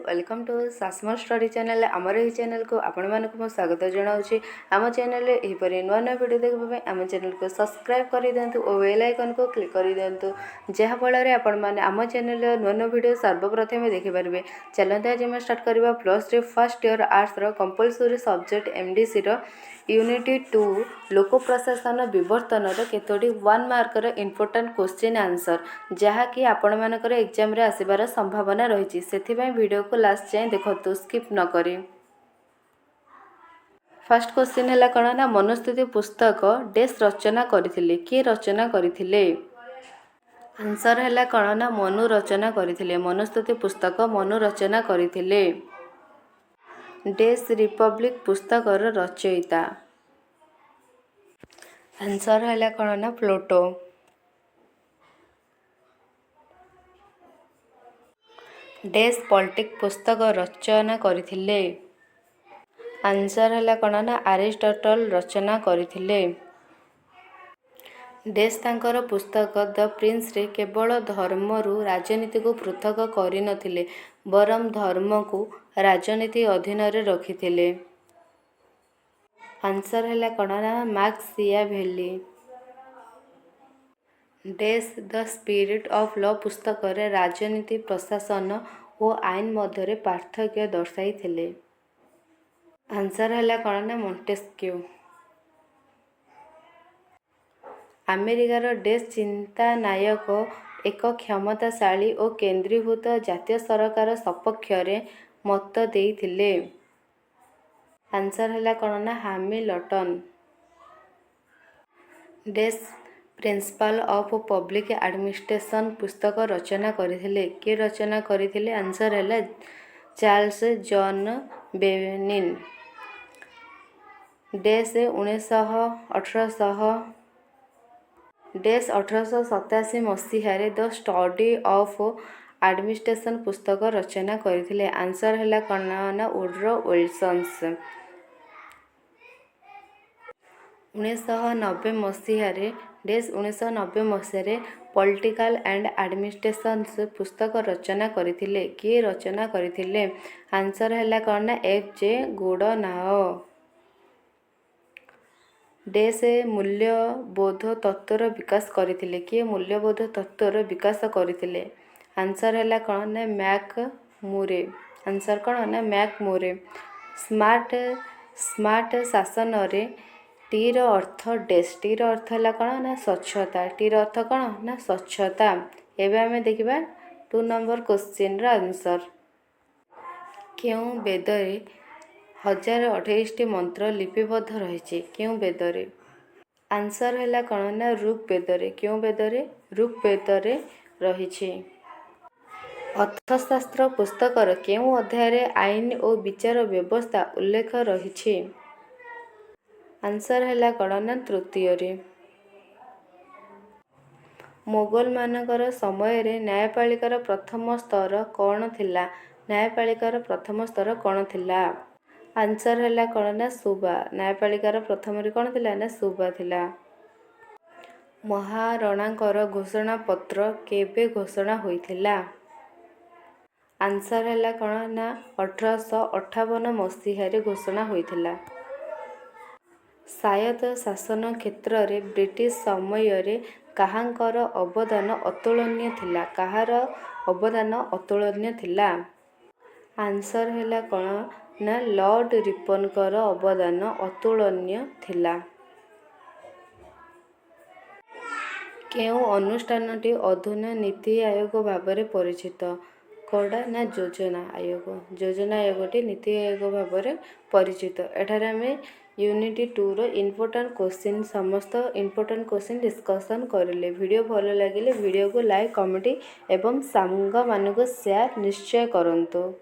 Welcome to Sasmal study channel आमर यही channel को आपण मानक स्वागत जनाऊँगी। आम चैनल यहीपरि नुआ नुआ वीडियो देखा आम चैनल को सब्सक्राइब कर दिंतु और बेल आइकन को क्लिक कर दिंतु जहाँफल आपण मैंने आम चैनल नुआ नुआ वीडियो सर्वप्रथम देखिपारे। चलते आज मैं स्टार्ट करवा +3 first year arts compulsory subject MDC Unit-2 लोक प्रशासन विवर्तन केतोटी 1 मार्कर इंपोर्टेंट क्वेश्चन आंसर जहाँकि आपण मानकर एग्जाम रे आसीबार संभावना रही से वीडियो को लास्ट जाए देखो स्किप न करी। फर्स्ट क्वेश्चन है कौन ना मनुस्तुति पुस्तक डेस रचना करथिले किए रचना करथिले। आंसर है कौन ना मनु रचना करथिले। मनुस्तुति पुस्तक मनु रचना करथिले। डेस रिपब्लिक पुस्तकर रचयिता। आंसर है कौन ना प्लूटो। डेस पॉलिटिक पुस्तक रचना करथिले। आंसर है कौन ना अरिस्टोटल रचना करथिले। डेस तांकर पुस्तक द प्रिंस रे केवल धर्मरु राजनीति को पृथक करि नथिले बरम धर्म को राजनीति अधीन रे रखिथिले। आंसर है कौन ना मैकियावेली। डेस द स्पिरिट ऑफ लॉ पुस्तक रे राजनीति प्रशासन और आईन मध्य पार्थक्य दर्शाई। आंसर है कौन ना मोंटेस्क्यू। अमेरिकार डेस चिंता नायक एक क्षमताशाली और केंद्रीभूत जातीय सरकार सपक्ष मत देइथिले। आंसर है कौन ना हैमिल्टन। डेस प्रिंसिपल ऑफ पब्लिक एडमिनिस्ट्रेशन पुस्तक रचना करथिले किए रचना करथिले। आंसर है चार्ल्स जॉन बेनिन। डेस 1887 मसीह द स्टडी ऑफ एडमिनिस्ट्रेशन पुस्तक रचना करथिले। आंसर है कौन ना वुडरो विल्सन्स। 1990 मसीह डेस 1990 मसीह पॉलिटिकल एंड एडमिनिस्ट्रेशन पुस्तक रचना करथिले किए रचना करथिले। आंसर है कौन ना FJ गुडनाओ। डेस मूल्यबोध तत्वर विकास करथिले किए मूल्यबोध तत्वर विकास करथिले। आंसर है कौन ना मैकमूरे। आंसर कौन ना मैकमूरे। स्मार्ट शासन रे टीर अर्थ डेस टीर अर्थ है कौन ना स्वच्छता। टीर अर्थ कौन ना स्वच्छता। एवं आम देखा 2 नंबर क्वेश्चन आंसर क्यों वेदरे 1028 मंत्र लिपिबद्ध रही क्यों वेदरे। आंसर है कौन ना ऋग्वेदरे। क्यों वेदरे ऋग्वेदरे रही। अर्थशास्त्र पुस्तकर क्यों अध्याय आईन और विचार व्यवस्था उल्लेख रही। आंसर है कौन ना तृतीय। मोगल मानकर समय रे न्यायपालिकार प्रथम स्तर कौन थिला। न्यायपालिकार प्रथम स्तर कौन थिला। आंसर है कौन ना सुबा। न्यायपालिकार प्रथम कौन थिला ना सुबा थिला। महारणांकर घोषणा पत्र केबे घोषणा होइथिला। आंसर है कौन ना 1858 मसीह घोषणा होइथिला। स्वायत्त शासन क्षेत्र रे ब्रिटिश समय रे काहांकर अवदान अतुलनीय थिला। कहार अवदान अतुलनीय थिला। आंसर है कौन ना लॉर्ड रिपनकर अवदान अतुलनीय थिला। केउ अनुष्ठानटी अधुना नीति आयोग भाव परिचित कौड़ा ना योजना आयोग। योजना आयोगटी नीति आयोग भाव परिचित। एठार आम Unit-2 इंपोर्टेंट क्वेश्चन समस्त इंपोर्टेंट क्वेश्चन डिस्कसन करें। वीडियो भल लगे वीडियो को लाइक कमेंट एवं सांग मानक शेयर निश्चय करंतु।